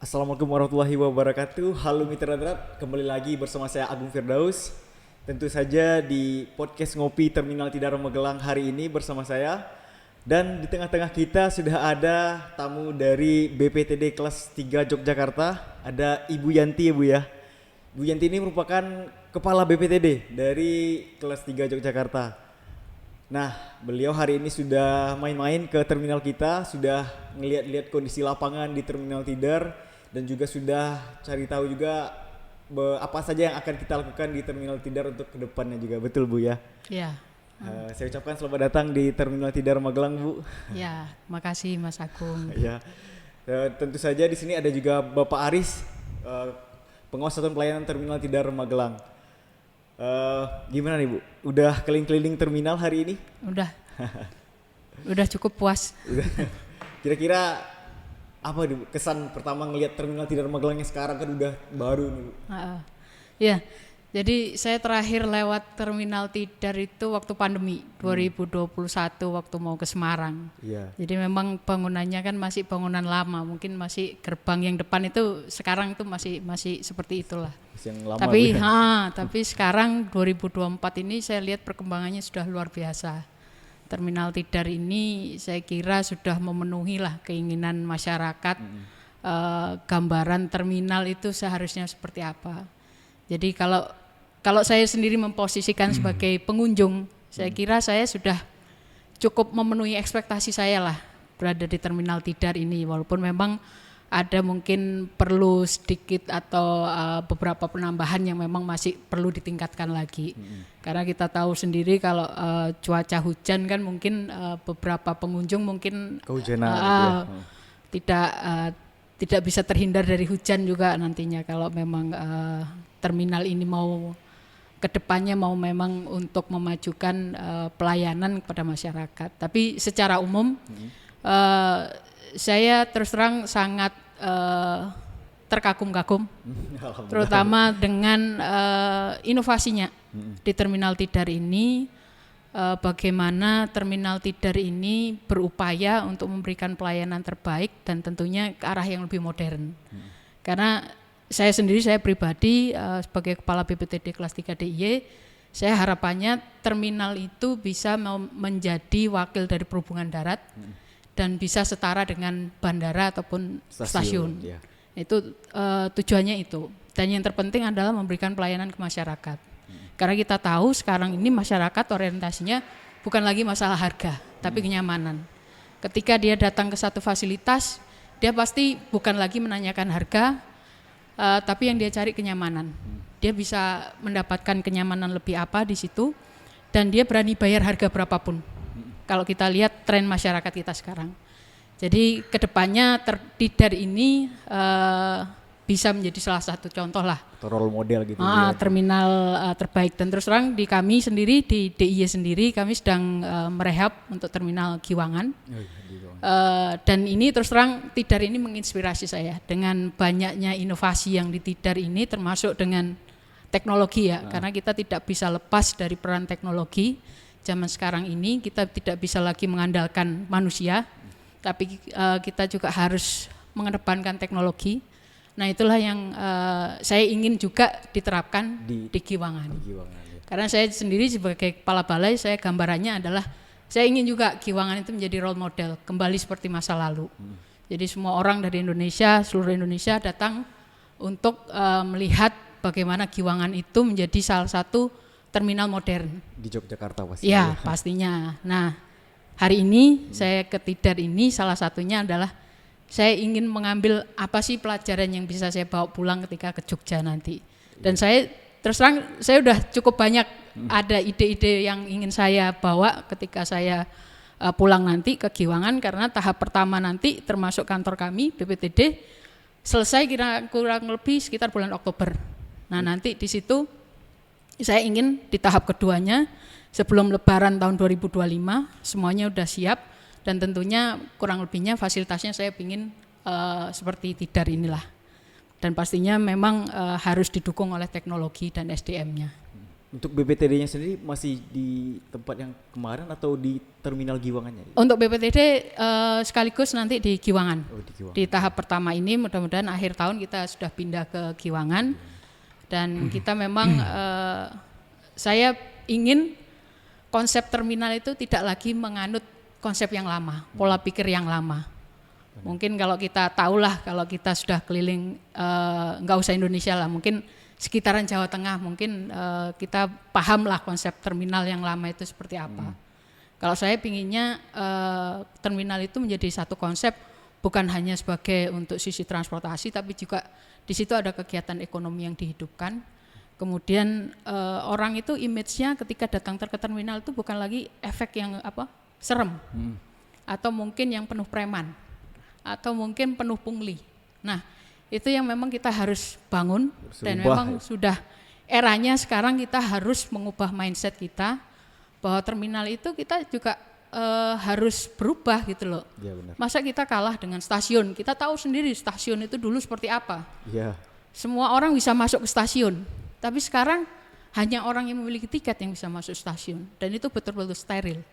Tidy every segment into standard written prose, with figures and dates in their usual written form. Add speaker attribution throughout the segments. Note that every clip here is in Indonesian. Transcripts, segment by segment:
Speaker 1: Assalamualaikum warahmatullahi wabarakatuh. Halo Mitra Drat, kembali lagi bersama saya Agung Firdaus. Tentu saja di podcast Ngopi Terminal Tidar Magelang hari ini bersama saya. Dan di tengah-tengah kita sudah ada tamu dari BPTD kelas 3 Yogyakarta. Ada Ibu Yanti ya Bu ya. Bu Yanti ini merupakan kepala BPTD dari kelas 3 Yogyakarta. Nah, beliau hari ini sudah main-main ke terminal kita, sudah ngeliat-liat kondisi lapangan di terminal Tidar, dan juga sudah cari tahu juga apa saja yang akan kita lakukan di terminal Tidar untuk kedepannya juga. Betul Bu ya?
Speaker 2: Ya.
Speaker 1: Saya ucapkan selamat datang di terminal Tidar Magelang Bu.
Speaker 2: Ya, makasih Mas Agung.
Speaker 1: Ya, tentu saja di sini ada juga Bapak Aris, pengawas satuan pelayanan terminal Tidar Magelang. Gimana nih Bu? Udah keliling-keliling terminal hari ini?
Speaker 2: Udah cukup puas.
Speaker 1: Kira-kira apa nih Bu, kesan pertama ngelihat terminal Tidar Magelang yang sekarang kan udah baru nih Bu?
Speaker 2: Ya, jadi saya terakhir lewat terminal Tidar itu waktu pandemi 2021 waktu mau ke Semarang.
Speaker 1: Iya.
Speaker 2: Jadi memang bangunannya kan masih bangunan lama, mungkin masih gerbang yang depan itu sekarang itu masih seperti itulah.
Speaker 1: Yang lama
Speaker 2: Tapi
Speaker 1: Bu ya?
Speaker 2: tapi sekarang 2024 ini saya lihat perkembangannya sudah luar biasa. Terminal Tidar ini saya kira sudah memenuhi lah keinginan masyarakat. Gambaran terminal itu seharusnya seperti apa. Jadi kalau saya sendiri memposisikan sebagai pengunjung, saya kira saya sudah cukup memenuhi ekspektasi saya lah berada di terminal Tidar ini, walaupun memang ada mungkin perlu sedikit atau beberapa penambahan yang memang masih perlu ditingkatkan lagi. Karena kita tahu sendiri kalau cuaca hujan kan mungkin beberapa pengunjung mungkin
Speaker 1: Kehujanan
Speaker 2: tidak bisa terhindar dari hujan juga nantinya kalau memang terminal ini mau kedepannya mau memang untuk memajukan pelayanan kepada masyarakat. Tapi secara umum saya terus terang sangat terkagum-kagum, terutama dengan inovasinya di terminal Tidar ini. Bagaimana terminal Tidar ini berupaya untuk memberikan pelayanan terbaik dan tentunya ke arah yang lebih modern. Karena saya pribadi sebagai kepala BPTD kelas 3 DIY, saya harapannya terminal itu bisa menjadi wakil dari perhubungan darat dan bisa setara dengan bandara ataupun stasiun. Ya. Itu tujuannya itu. Dan yang terpenting adalah memberikan pelayanan ke masyarakat. Karena kita tahu sekarang ini masyarakat orientasinya bukan lagi masalah harga, tapi kenyamanan. Ketika dia datang ke satu fasilitas, dia pasti bukan lagi menanyakan harga, tapi yang dia cari kenyamanan. Dia bisa mendapatkan kenyamanan lebih apa di situ, dan dia berani bayar harga berapapun. Kalau kita lihat tren masyarakat kita sekarang. Jadi kedepannya Tidar ini bisa menjadi salah satu contoh lah.
Speaker 1: Role model gitu.
Speaker 2: Terminal terbaik. Dan terus terang di kami sendiri, di DIY sendiri, kami sedang merehab untuk terminal Giwangan. Dan ini terus terang Tidar ini menginspirasi saya dengan banyaknya inovasi yang di Tidar ini, termasuk dengan teknologi ya. Karena kita tidak bisa lepas dari peran teknologi. Zaman sekarang ini kita tidak bisa lagi mengandalkan manusia, tapi kita juga harus mengedepankan teknologi. Nah itulah yang saya ingin juga diterapkan di Giwangan. Ya. Karena saya sendiri sebagai kepala balai, saya gambarannya adalah saya ingin juga Giwangan itu menjadi role model, kembali seperti masa lalu. Jadi semua orang dari Indonesia, seluruh Indonesia datang untuk melihat bagaimana Giwangan itu menjadi salah satu terminal modern
Speaker 1: di Yogyakarta pastinya.
Speaker 2: Ya, pastinya. Nah, hari ini saya ke Tidar ini salah satunya adalah saya ingin mengambil apa sih pelajaran yang bisa saya bawa pulang ketika ke Jogja nanti. Dan saya terus terang saya udah cukup banyak ada ide-ide yang ingin saya bawa ketika saya pulang nanti ke Giwangan, karena tahap pertama nanti termasuk kantor kami BPTD selesai kurang lebih sekitar bulan Oktober. Nah, nanti di situ saya ingin di tahap keduanya sebelum Lebaran tahun 2025 semuanya udah siap, dan tentunya kurang lebihnya fasilitasnya saya ingin seperti Tidar inilah. Dan pastinya memang harus didukung oleh teknologi dan SDM-nya.
Speaker 1: Untuk BPTD-nya sendiri masih di tempat yang kemarin atau di terminal Giwangannya?
Speaker 2: Untuk BPTD sekaligus nanti di Giwangan.
Speaker 1: Di Giwangan.
Speaker 2: Di tahap pertama ini mudah-mudahan akhir tahun kita sudah pindah ke Giwangan. Dan kita memang saya ingin konsep terminal itu tidak lagi menganut konsep yang lama, pola pikir yang lama. Mungkin kalau kita tahulah, kalau kita sudah keliling, nggak usah Indonesia lah, mungkin sekitaran Jawa Tengah, mungkin kita pahamlah konsep terminal yang lama itu seperti apa. Kalau saya pinginnya terminal itu menjadi satu konsep, bukan hanya sebagai untuk sisi transportasi, tapi juga di situ ada kegiatan ekonomi yang dihidupkan. Kemudian orang itu image-nya ketika datang ke terminal itu bukan lagi efek yang serem, atau mungkin yang penuh preman, atau mungkin penuh pungli. Nah, itu yang memang kita harus bangun, dan memang sudah eranya sekarang kita harus mengubah mindset kita bahwa terminal itu kita juga harus berubah gitu loh.
Speaker 1: Ya, benar.
Speaker 2: Masa kita kalah dengan stasiun? Kita tahu sendiri stasiun itu dulu seperti apa.
Speaker 1: Ya.
Speaker 2: Semua orang bisa masuk ke stasiun, tapi sekarang hanya orang yang memiliki tiket yang bisa masuk stasiun, dan itu betul-betul steril.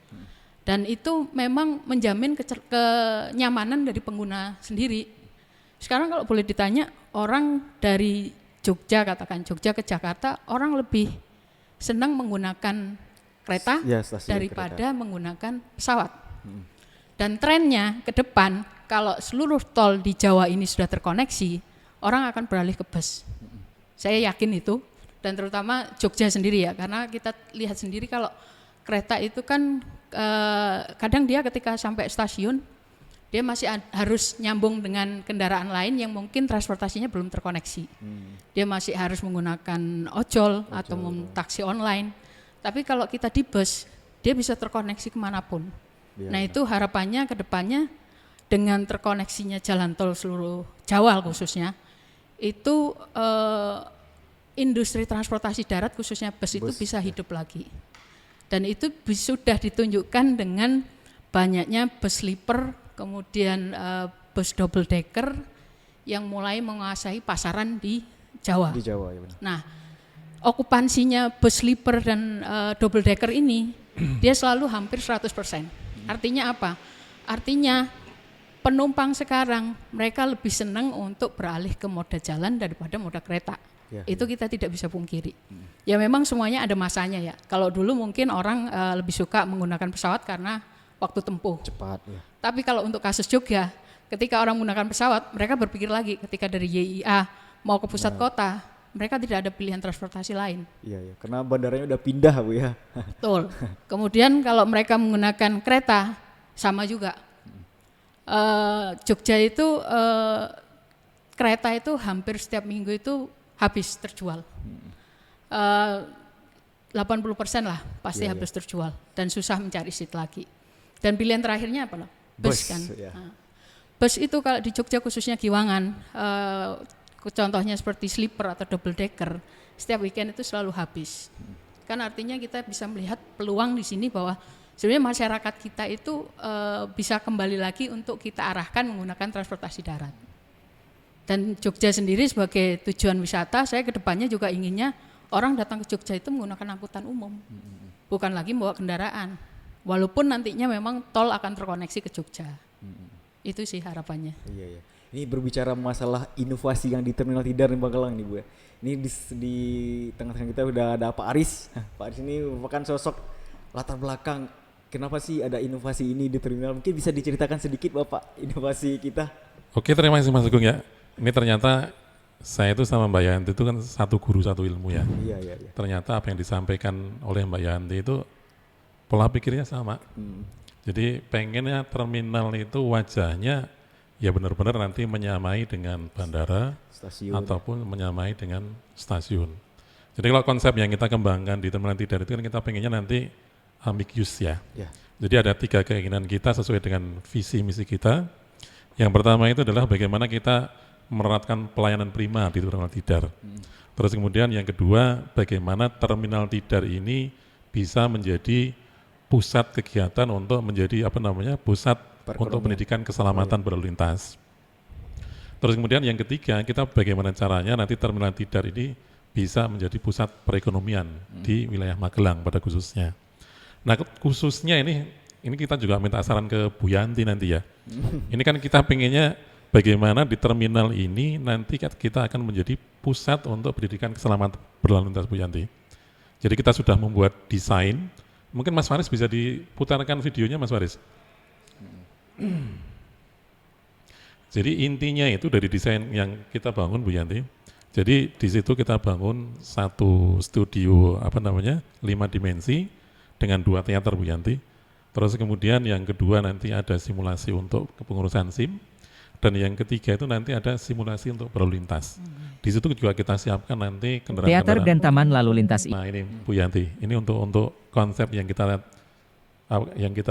Speaker 2: Dan itu memang menjamin kenyamanan dari pengguna sendiri. Sekarang kalau boleh ditanya, orang dari Jogja, katakan Jogja ke Jakarta, orang lebih senang menggunakan kereta daripada menggunakan pesawat. Dan trennya ke depan, kalau seluruh tol di Jawa ini sudah terkoneksi, orang akan beralih ke bus. Saya yakin itu, dan terutama Jogja sendiri ya, karena kita lihat sendiri kalau kereta itu kan kadang dia ketika sampai stasiun, dia masih harus nyambung dengan kendaraan lain yang mungkin transportasinya belum terkoneksi. Dia masih harus menggunakan ojol atau taksi online. Tapi kalau kita di bus, dia bisa terkoneksi kemanapun. Nah itu harapannya ke depannya dengan terkoneksinya jalan tol seluruh Jawa khususnya, itu industri transportasi darat khususnya bus itu bisa hidup lagi. Dan itu sudah ditunjukkan dengan banyaknya bus sleeper, kemudian bus double decker yang mulai menguasai pasaran di Jawa.
Speaker 1: Di Jawa, ya benar.
Speaker 2: Nah, okupansinya bus sleeper dan double decker ini dia selalu hampir 100%. Artinya apa? Artinya penumpang sekarang mereka lebih senang untuk beralih ke moda jalan daripada moda kereta. Itu kita tidak bisa pungkiri. Ya memang semuanya ada masanya ya. Kalau dulu mungkin orang lebih suka menggunakan pesawat karena waktu tempuh
Speaker 1: cepat. Ya.
Speaker 2: Tapi kalau untuk kasus Jogja, ketika orang menggunakan pesawat, mereka berpikir lagi ketika dari YIA mau ke pusat kota, mereka tidak ada pilihan transportasi lain.
Speaker 1: Iya, karena bandaranya udah pindah Bu ya.
Speaker 2: Betul. Kemudian kalau mereka menggunakan kereta, sama juga. Jogja itu kereta itu hampir setiap minggu itu habis terjual. 80% lah pasti habis terjual dan susah mencari seat lagi. Dan pilihan terakhirnya apa? Bus kan. Nah, bus itu kalau di Jogja khususnya Giwangan, contohnya seperti sleeper atau double decker, setiap weekend itu selalu habis. Kan artinya kita bisa melihat peluang di sini bahwa sebenarnya masyarakat kita itu bisa kembali lagi untuk kita arahkan menggunakan transportasi darat. Dan Jogja sendiri sebagai tujuan wisata, saya kedepannya juga inginnya orang datang ke Jogja itu menggunakan angkutan umum, bukan lagi membawa kendaraan. Walaupun nantinya memang tol akan terkoneksi ke Jogja. Itu sih harapannya.
Speaker 1: Iya. Ini berbicara masalah inovasi yang di Terminal Tidar di Magelang nih Bu. Ini di tengah-tengah kita udah ada Pak Aris. Pak Aris ini merupakan sosok latar belakang kenapa sih ada inovasi ini di terminal. Mungkin bisa diceritakan sedikit Bapak inovasi kita.
Speaker 3: Oke, terima kasih Mas Agung ya. Ini ternyata saya itu sama Mbak Yanti itu kan satu guru satu ilmu ya.
Speaker 1: Iya.
Speaker 3: Ternyata apa yang disampaikan oleh Mbak Yanti itu pola pikirnya sama. Jadi pengennya terminal itu wajahnya ya benar-benar nanti menyamai dengan bandara, stasiun, ataupun menyamai dengan stasiun. Jadi kalau konsep yang kita kembangkan di Terminal Tidar itu kan kita pengennya nanti ambiguous ya. Jadi ada 3 keinginan kita sesuai dengan visi misi kita. Yang pertama itu adalah bagaimana kita menerapkan pelayanan prima di Terminal Tidar. Terus kemudian yang kedua, bagaimana Terminal Tidar ini bisa menjadi pusat kegiatan untuk menjadi pusat untuk pendidikan keselamatan berlalu lintas. Terus kemudian yang ketiga, kita bagaimana caranya nanti Terminal Tidar ini bisa menjadi pusat perekonomian di wilayah Magelang pada khususnya. Nah khususnya ini kita juga minta saran ke Bu Yanti nanti ya. Ini kan kita pengennya bagaimana di terminal ini nanti kita akan menjadi pusat untuk pendidikan keselamatan berlalu lintas Bu Yanti. Jadi kita sudah membuat desain, mungkin Mas Faris bisa diputarkan videonya Mas Faris. Jadi intinya itu dari desain yang kita bangun Bu Yanti. Jadi di situ kita bangun satu studio 5 dimensi dengan 2 teater Bu Yanti. Terus kemudian yang kedua nanti ada simulasi untuk kepengurusan SIM, dan yang ketiga itu nanti ada simulasi untuk berlalu lintas. Di situ juga kita siapkan nanti kendaraan-kendaraan.
Speaker 4: Teater dan taman lalu lintas.
Speaker 3: Nah ini Bu Yanti, ini untuk konsep yang kita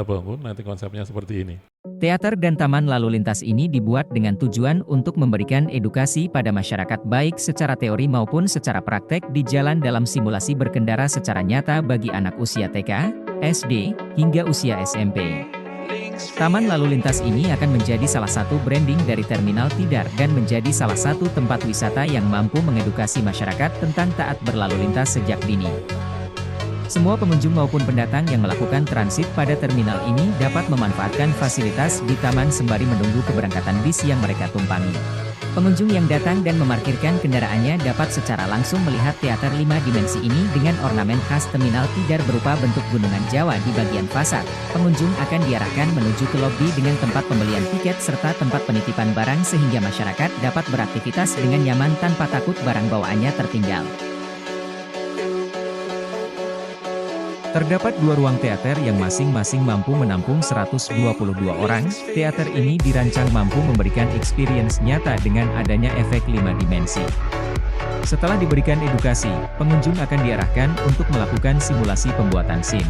Speaker 3: bangun nanti konsepnya seperti ini.
Speaker 4: Teater dan taman lalu lintas ini dibuat dengan tujuan untuk memberikan edukasi pada masyarakat baik secara teori maupun secara praktek di jalan dalam simulasi berkendara secara nyata bagi anak usia TK, SD, hingga usia SMP. Taman lalu lintas ini akan menjadi salah satu branding dari Terminal Tidar dan menjadi salah satu tempat wisata yang mampu mengedukasi masyarakat tentang taat berlalu lintas sejak dini. Semua pengunjung maupun pendatang yang melakukan transit pada terminal ini dapat memanfaatkan fasilitas di taman sembari menunggu keberangkatan bis yang mereka tumpangi. Pengunjung yang datang dan memarkirkan kendaraannya dapat secara langsung melihat teater 5 dimensi ini dengan ornamen khas Terminal Tidar berupa bentuk gunungan Jawa di bagian fasad. Pengunjung akan diarahkan menuju ke lobi dengan tempat pembelian tiket serta tempat penitipan barang sehingga masyarakat dapat beraktivitas dengan nyaman tanpa takut barang bawaannya tertinggal. Terdapat 2 ruang teater yang masing-masing mampu menampung 122 orang. Teater ini dirancang mampu memberikan experience nyata dengan adanya efek 5 dimensi. Setelah diberikan edukasi, pengunjung akan diarahkan untuk melakukan simulasi pembuatan SIM.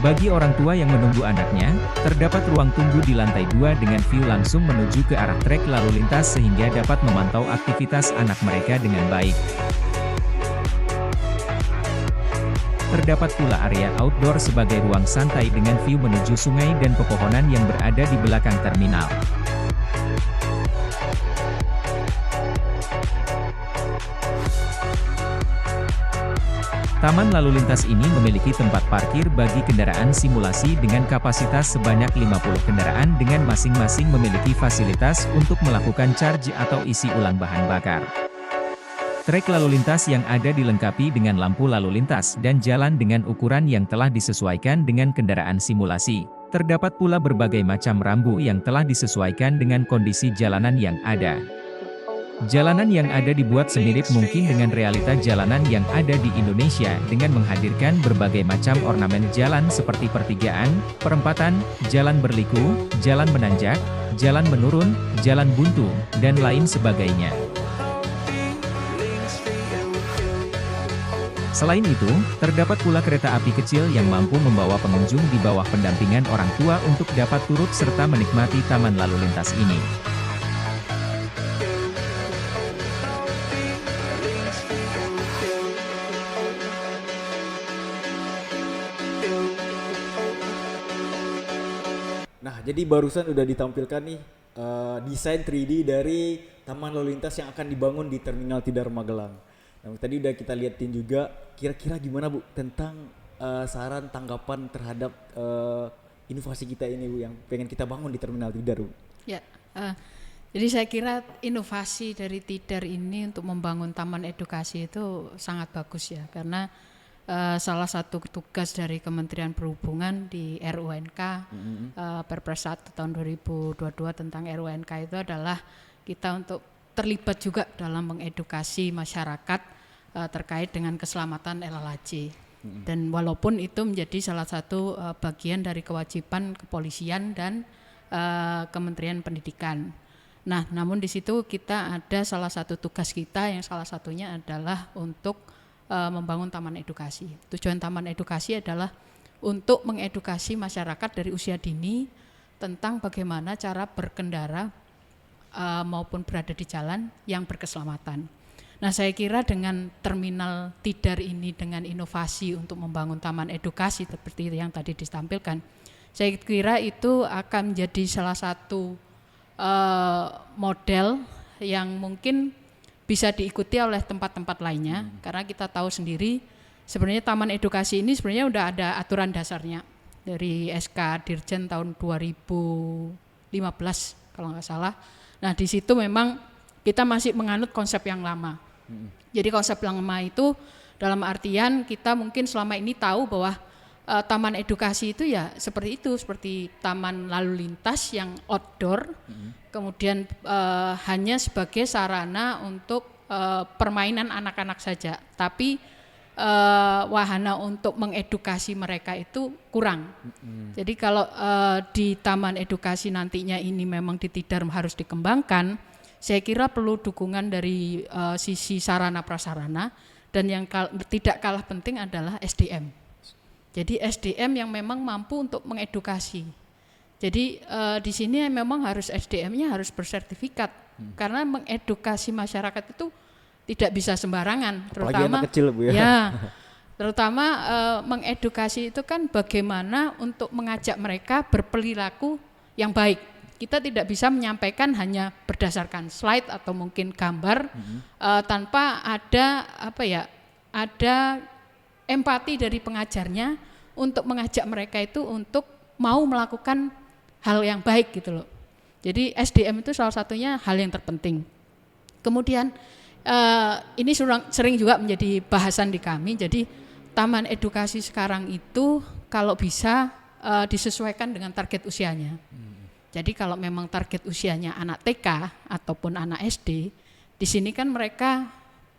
Speaker 4: Bagi orang tua yang menunggu anaknya, terdapat ruang tunggu di lantai 2 dengan view langsung menuju ke arah trek lalu lintas sehingga dapat memantau aktivitas anak mereka dengan baik. Terdapat pula area outdoor sebagai ruang santai dengan view menuju sungai dan pepohonan yang berada di belakang terminal. Taman lalu lintas ini memiliki tempat parkir bagi kendaraan simulasi dengan kapasitas sebanyak 50 kendaraan dengan masing-masing memiliki fasilitas untuk melakukan charge atau isi ulang bahan bakar. Trek lalu lintas yang ada dilengkapi dengan lampu lalu lintas dan jalan dengan ukuran yang telah disesuaikan dengan kendaraan simulasi. Terdapat pula berbagai macam rambu yang telah disesuaikan dengan kondisi jalanan yang ada. Jalanan yang ada dibuat semirip mungkin dengan realita jalanan yang ada di Indonesia dengan menghadirkan berbagai macam ornamen jalan seperti pertigaan, perempatan, jalan berliku, jalan menanjak, jalan menurun, jalan buntu, dan lain sebagainya. Selain itu, terdapat pula kereta api kecil yang mampu membawa pengunjung di bawah pendampingan orang tua untuk dapat turut serta menikmati taman lalu lintas ini.
Speaker 1: Nah, jadi barusan udah ditampilkan nih desain 3D dari taman lalu lintas yang akan dibangun di Terminal Tidar Magelang. Nah, tadi udah kita liatin juga, kira-kira gimana Bu tentang saran tanggapan terhadap inovasi kita ini Bu yang pengen kita bangun di Terminal Tidar Bu?
Speaker 2: Ya, jadi saya kira inovasi dari Tidar ini untuk membangun taman edukasi itu sangat bagus ya, karena salah satu tugas dari Kementerian Perhubungan di RUNK Perpres 1 tahun 2022 tentang RUNK itu adalah kita untuk terlibat juga dalam mengedukasi masyarakat terkait dengan keselamatan LLHJ. Dan walaupun itu menjadi salah satu bagian dari kewajiban kepolisian dan Kementerian Pendidikan. Nah, namun di situ kita ada salah satu tugas kita yang salah satunya adalah untuk membangun taman edukasi. Tujuan taman edukasi adalah untuk mengedukasi masyarakat dari usia dini tentang bagaimana cara berkendara maupun berada di jalan yang berkeselamatan. Nah, saya kira dengan terminal Tidar ini, dengan inovasi untuk membangun taman edukasi seperti yang tadi ditampilkan, saya kira itu akan menjadi salah satu model yang mungkin bisa diikuti oleh tempat-tempat lainnya, karena kita tahu sendiri sebenarnya taman edukasi ini sebenarnya udah ada aturan dasarnya dari SK Dirjen tahun 2015 kalau nggak salah. Nah, di situ memang kita masih menganut konsep yang lama. Jadi konsep yang lama itu dalam artian kita mungkin selama ini tahu bahwa taman edukasi itu ya seperti itu, seperti taman lalu lintas yang outdoor, kemudian hanya sebagai sarana untuk permainan anak-anak saja, tapi wahana untuk mengedukasi mereka itu kurang. Jadi kalau di taman edukasi nantinya ini memang di Tidar harus dikembangkan, saya kira perlu dukungan dari sisi sarana prasarana, dan yang tidak kalah penting adalah SDM. Jadi SDM yang memang mampu untuk mengedukasi. Jadi di sini memang harus SDM-nya harus bersertifikat, karena mengedukasi masyarakat itu tidak bisa sembarangan, terutama
Speaker 1: anak kecil, Bu,
Speaker 2: ya, terutama mengedukasi itu kan bagaimana untuk mengajak mereka berperilaku yang baik. Kita tidak bisa menyampaikan hanya berdasarkan slide atau mungkin gambar tanpa ada ada empati dari pengajarnya untuk mengajak mereka itu untuk mau melakukan hal yang baik gitu loh. Jadi SDM itu salah satunya hal yang terpenting. Kemudian ini sering juga menjadi bahasan di kami. Jadi taman edukasi sekarang itu kalau bisa disesuaikan dengan target usianya. Jadi kalau memang target usianya anak TK ataupun anak SD, di sini kan mereka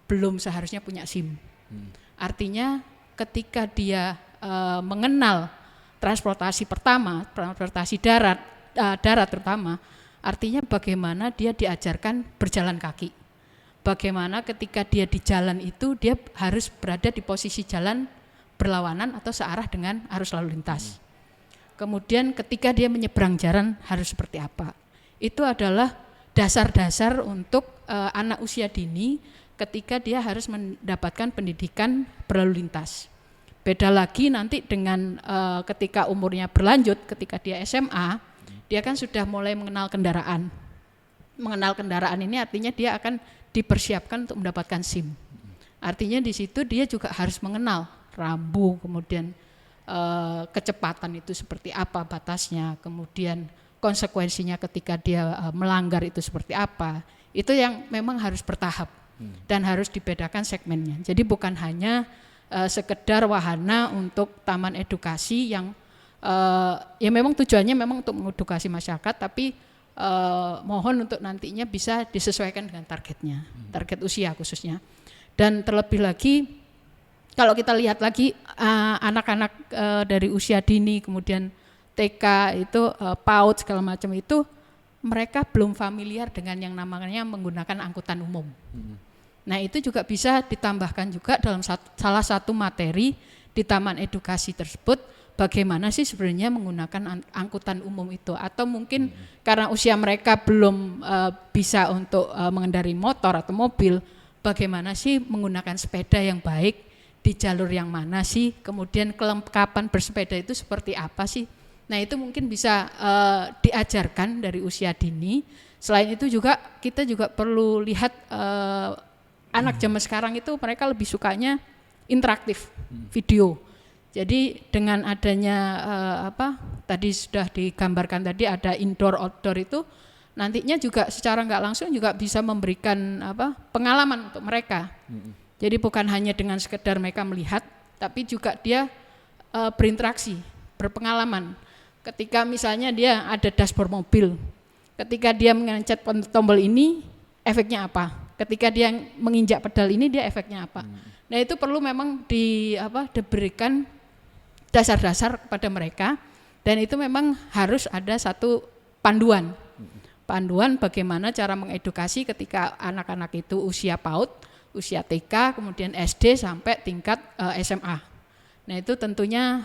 Speaker 2: belum seharusnya punya SIM. Artinya ketika dia mengenal transportasi pertama, transportasi darat terutama, artinya bagaimana dia diajarkan berjalan kaki. Bagaimana ketika dia di jalan itu dia harus berada di posisi jalan berlawanan atau searah dengan arus lalu lintas. Kemudian ketika dia menyeberang jalan harus seperti apa. Itu adalah dasar-dasar untuk anak usia dini ketika dia harus mendapatkan pendidikan berlalu lintas. Beda lagi nanti dengan ketika umurnya berlanjut, ketika dia SMA, dia kan sudah mulai mengenal kendaraan. Mengenal kendaraan ini artinya dia akan dipersiapkan untuk mendapatkan SIM. Artinya di situ dia juga harus mengenal rambu, kemudian kecepatan itu seperti apa batasnya, kemudian konsekuensinya ketika dia melanggar itu seperti apa. Itu yang memang harus bertahap dan harus dibedakan segmennya. Jadi bukan hanya sekedar wahana untuk taman edukasi yang ya memang tujuannya memang untuk mengedukasi masyarakat, tapi mohon untuk nantinya bisa disesuaikan dengan targetnya, target usia khususnya. Dan terlebih lagi kalau kita lihat lagi anak-anak dari usia dini, kemudian TK itu PAUD segala macam itu, mereka belum familiar dengan yang namanya menggunakan angkutan umum. Nah itu juga bisa ditambahkan juga dalam salah satu materi di taman edukasi tersebut, bagaimana sih sebenarnya menggunakan angkutan umum itu, atau mungkin karena usia mereka belum bisa untuk mengendarai motor atau mobil, bagaimana sih menggunakan sepeda yang baik, di jalur yang mana sih, kemudian kelengkapan bersepeda itu seperti apa sih. Nah itu mungkin bisa diajarkan dari usia dini. Selain itu juga kita juga perlu lihat anak zaman sekarang itu mereka lebih sukanya interaktif, video. Jadi dengan adanya tadi sudah digambarkan tadi ada indoor outdoor itu, nantinya juga secara nggak langsung juga bisa memberikan pengalaman untuk mereka. Jadi bukan hanya dengan sekedar mereka melihat, tapi juga dia berinteraksi, berpengalaman. Ketika misalnya dia ada dashboard mobil, ketika dia mencet tombol ini, efeknya apa? Ketika dia menginjak pedal ini, dia efeknya apa? Nah itu perlu memang diberikan dasar-dasar kepada mereka, dan itu memang harus ada satu panduan bagaimana cara mengedukasi ketika anak-anak itu usia PAUD, usia TK, kemudian SD sampai tingkat SMA. Nah itu tentunya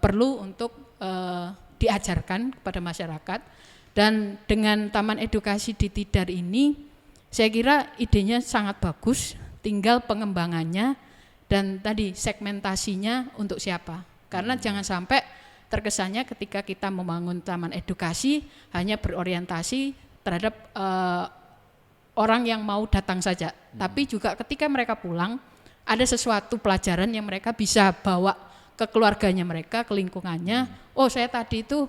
Speaker 2: perlu untuk diajarkan kepada masyarakat, dan dengan taman edukasi di Tidar ini Saya kira idenya sangat bagus, tinggal pengembangannya dan tadi segmentasinya untuk siapa. Karena jangan sampai terkesannya ketika kita membangun taman edukasi hanya berorientasi terhadap orang yang mau datang saja. Tapi juga ketika mereka pulang ada sesuatu pelajaran yang mereka bisa bawa ke keluarganya mereka, ke lingkungannya. Oh, saya tadi itu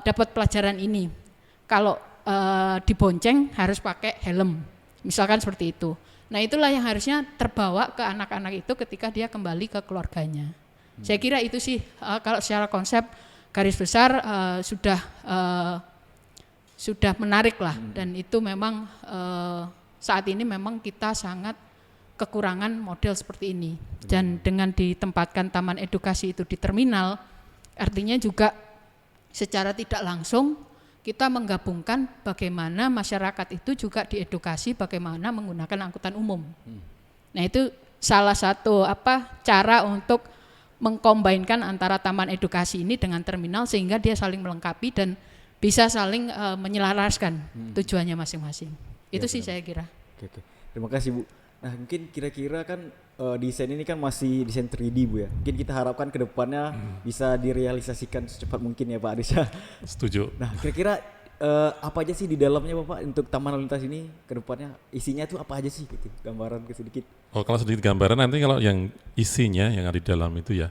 Speaker 2: dapat pelajaran ini. Kalau dibonceng harus pakai helm, misalkan seperti itu. Nah, itulah yang harusnya terbawa ke anak-anak itu ketika dia kembali ke keluarganya. Saya kira itu sih kalau secara konsep garis besar sudah menarik lah, dan itu memang saat ini memang kita sangat kekurangan model seperti ini. Dan dengan ditempatkan taman edukasi itu di terminal, artinya juga secara tidak langsung kita menggabungkan bagaimana masyarakat itu juga diedukasi bagaimana menggunakan angkutan umum. Nah, itu salah satu cara untuk mengkombainkan antara taman edukasi ini dengan terminal sehingga dia saling melengkapi dan bisa saling menyelaraskan tujuannya masing-masing. Itu sih saya kira.
Speaker 1: Oke. Terima kasih Bu. Nah, mungkin kira-kira kan desain ini kan masih desain 3D Bu ya. Mungkin kita harapkan ke depannya bisa direalisasikan secepat mungkin ya Pak Arisha.
Speaker 3: Setuju.
Speaker 1: Nah, kira-kira apa aja sih di dalamnya Bapak untuk taman lalu lintas ini ke depannya? Isinya tuh apa aja sih gitu? Gambaran sedikit.
Speaker 3: Oh, kalau sedikit gambaran nanti kalau yang isinya yang ada di dalam itu ya.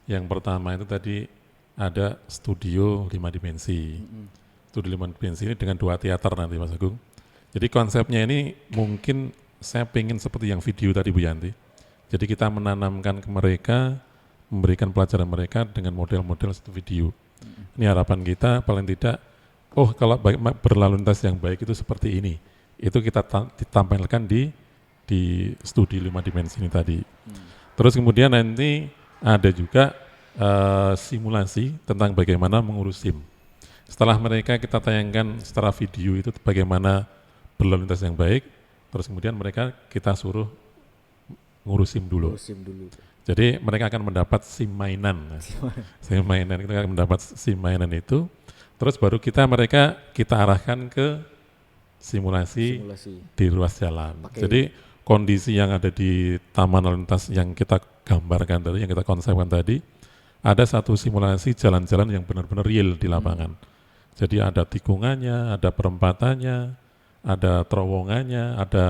Speaker 3: Yang pertama itu tadi ada studio 5 dimensi. Studio 5 dimensi ini dengan 2 teater nanti Mas Agung. Jadi konsepnya ini mungkin saya pengen seperti yang video tadi Bu Yanti. Jadi kita menanamkan ke mereka, memberikan pelajaran mereka dengan model-model satu video. Ini harapan kita paling tidak, oh kalau berlalu lintas yang baik itu seperti ini. Itu kita ditampilkan di studi 5 dimensi ini tadi. Terus kemudian nanti ada juga simulasi tentang bagaimana mengurus SIM. Setelah mereka kita tayangkan secara video itu bagaimana berlalu lintas yang baik, terus kemudian mereka kita suruh ngurus SIM dulu. Jadi mereka akan mendapat SIM mainan. SIM mainan, kita akan mendapat SIM mainan itu, terus baru kita arahkan ke simulasi. Di ruas jalan. Jadi kondisi yang ada di taman lalu lintas yang kita gambarkan tadi, yang kita konsepkan tadi, ada satu simulasi jalan-jalan yang benar-benar real di lapangan. Jadi ada tikungannya, ada perempatannya, ada terowongannya, ada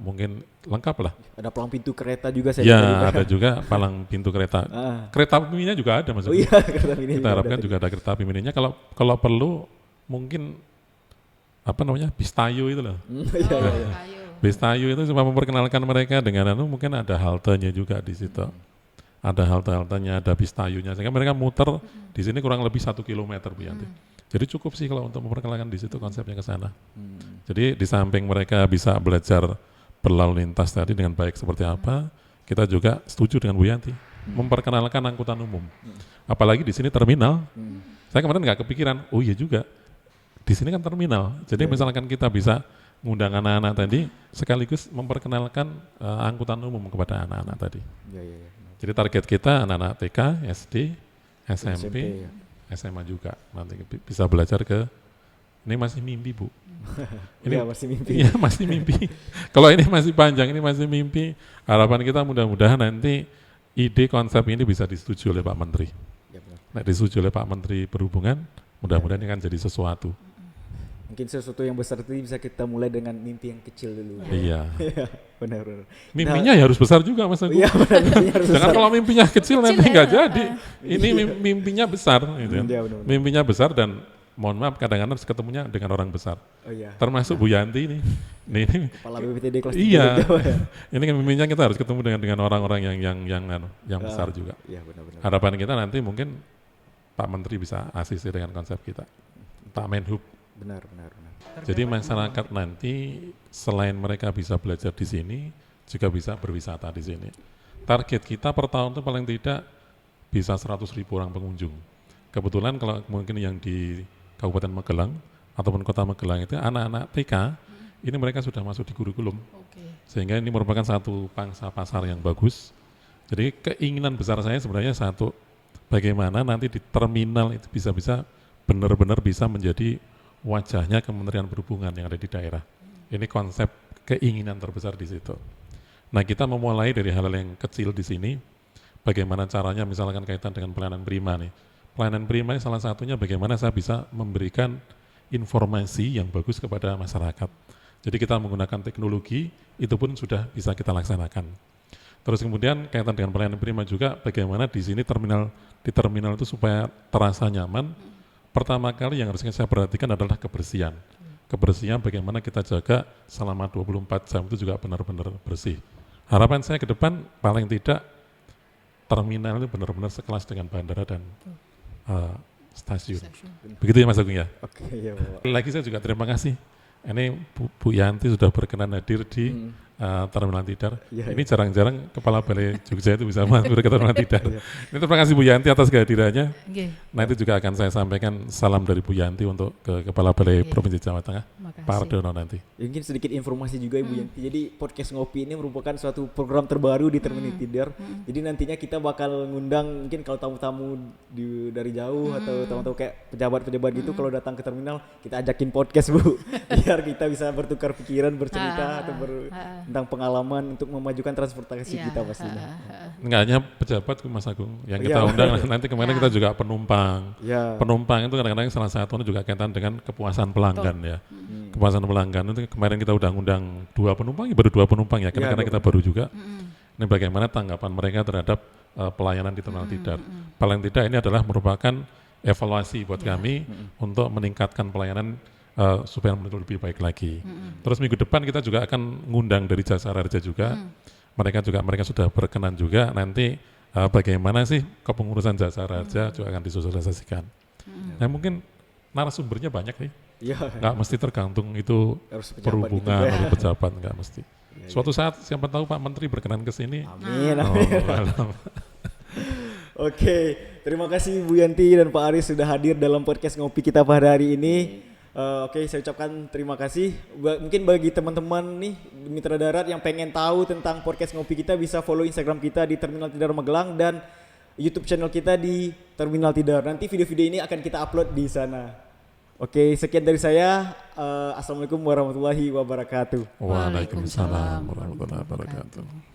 Speaker 3: mungkin lengkap lah.
Speaker 1: Ada palang pintu kereta juga saya.
Speaker 3: Ya, ada juga palang pintu kereta. Kereta api mininya juga ada Mas.
Speaker 1: Oh iya, kereta mini.
Speaker 3: Kita harapkan juga ada kereta api mininya. Kalau perlu mungkin bis tayu itu loh. Bis tayu itu cuma memperkenalkan mereka dengan mungkin ada haltenya juga di situ. Ada halte-haltenya, ada bis tayunya, sehingga mereka muter di sini kurang lebih 1 kilometer Bu Yanti. Jadi cukup sih kalau untuk memperkenalkan di situ konsepnya ke sana. Jadi di samping mereka bisa belajar berlalu lintas tadi dengan baik seperti apa, kita juga setuju dengan Bu Yanti memperkenalkan angkutan umum. Apalagi di sini terminal. Saya kemarin nggak kepikiran, oh iya juga di sini kan terminal. Jadi misalkan kita bisa ngundang anak-anak tadi sekaligus memperkenalkan angkutan umum kepada anak-anak tadi. Jadi target kita anak-anak TK, SD, SMP, SMA juga nanti bisa belajar ke. Ini masih mimpi Bu. Ini
Speaker 1: masih mimpi.
Speaker 3: Iya masih mimpi. Kalau ini masih panjang, ini masih mimpi. Harapan kita mudah-mudahan nanti ide konsep ini bisa disetujui oleh Pak Menteri. Nah, disetujui oleh Pak Menteri Perhubungan, mudah-mudahan ini akan jadi sesuatu.
Speaker 1: Mungkin sesuatu yang besar itu bisa kita mulai dengan mimpi yang kecil dulu.
Speaker 3: Iya.
Speaker 1: Benar.
Speaker 3: Mimpinya ya harus besar juga Mas Agung.
Speaker 1: Iya benar.
Speaker 3: Jangan kalau mimpinya kecil nanti nggak jadi. Ini mimpinya besar. Gitu. Mimpinya besar dan mohon maaf kadang-kadang harus ketemunya dengan orang besar. Oh iya. Termasuk Bu Yanti ini. Ini
Speaker 1: kepala BPTD kelas 3.
Speaker 3: Iya. Ini kan mimpinya kita harus ketemu dengan orang-orang yang besar juga.
Speaker 1: Iya benar.
Speaker 3: Harapan kita nanti mungkin Pak Menteri bisa asisi dengan konsep kita. Pak Menhub.
Speaker 1: Benar.
Speaker 3: Jadi masyarakat nanti selain mereka bisa belajar di sini, juga bisa berwisata di sini. Target kita per tahun itu paling tidak bisa 100.000 orang pengunjung. Kebetulan kalau mungkin yang di Kabupaten Magelang ataupun Kota Magelang itu anak-anak TK, ini mereka sudah masuk di kurikulum. Sehingga ini merupakan satu pangsa pasar yang bagus. Jadi keinginan besar saya sebenarnya satu, bagaimana nanti di terminal itu bisa benar-benar bisa menjadi wajahnya Kementerian Perhubungan yang ada di daerah. Ini konsep keinginan terbesar di situ. Nah, kita memulai dari hal-hal yang kecil di sini. Bagaimana caranya, misalkan kaitan dengan pelayanan prima nih. Pelayanan prima ini salah satunya bagaimana saya bisa memberikan informasi yang bagus kepada masyarakat. Jadi kita menggunakan teknologi, itu pun sudah bisa kita laksanakan. Terus kemudian kaitan dengan pelayanan prima juga, bagaimana di sini di terminal itu supaya terasa nyaman. Pertama kali yang harus saya perhatikan adalah kebersihan. Kebersihan bagaimana kita jaga selama 24 jam itu juga benar-benar bersih. Harapan saya ke depan paling tidak terminal itu benar-benar sekelas dengan bandara dan stasiun. Begitu ya Mas Agung ya?
Speaker 1: Oke, ya Bapak.
Speaker 3: Lagi saya juga terima kasih. Ini Bu Yanti sudah berkenan hadir di Terminal Tidar.
Speaker 1: Ya,
Speaker 3: Ini jarang-jarang Kepala Balai Jogja itu bisa mampir ke Terminal Tidar. Ini terima kasih Bu Yanti atas kehadirannya. Nah itu juga akan saya sampaikan salam dari Bu Yanti untuk ke Kepala Balai Provinsi Jawa Tengah, Pak Ardono nanti.
Speaker 1: Ya, mungkin sedikit informasi juga Ibu Yanti. Jadi podcast Ngopi ini merupakan suatu program terbaru di Terminal Tidar. Jadi nantinya kita bakal ngundang mungkin kalau tamu-tamu dari jauh atau tamu-tamu kayak pejabat-pejabat gitu kalau datang ke terminal kita ajakin podcast Bu. Biar kita bisa bertukar pikiran, bercerita atau tentang pengalaman untuk memajukan transportasi kita pastinya.
Speaker 3: Enggak hanya pejabat Mas Agung yang kita undang, nanti kemarin kita juga penumpang. Penumpang itu kadang-kadang salah satunya juga kaitan dengan kepuasan pelanggan ya. Kepuasan pelanggan itu kemarin kita udah ngundang 2 penumpang, baru 2 penumpang ya, karena kita baru juga. Ini bagaimana tanggapan mereka terhadap pelayanan di Terminal Tidar. Paling tidak ini adalah merupakan evaluasi buat kami untuk meningkatkan pelayanan supaya menjadi lebih baik lagi. Terus minggu depan kita juga akan ngundang dari Jasa Raja juga. Mereka sudah berkenan juga nanti bagaimana sih kepengurusan Jasa Raja juga akan disosialisasikan. Nah mungkin narasumbernya banyak nih. Nggak mesti tergantung itu perhubungan atau pejabat, nggak mesti. Suatu saat siapa tahu Pak Menteri berkenan ke sini.
Speaker 1: Amin. Oke, terima kasih Bu Yanti dan Pak Aris sudah hadir dalam podcast Ngopi kita pada hari ini. Oke, saya ucapkan terima kasih. Mungkin bagi teman-teman nih mitra darat yang pengen tahu tentang podcast Ngopi kita bisa follow Instagram kita di Terminal Tidar Magelang dan YouTube channel kita di Terminal Tidar. Nanti video-video ini akan kita upload di sana. Oke, sekian dari saya. Assalamualaikum warahmatullahi wabarakatuh.
Speaker 3: Waalaikumsalam warahmatullahi wabarakatuh.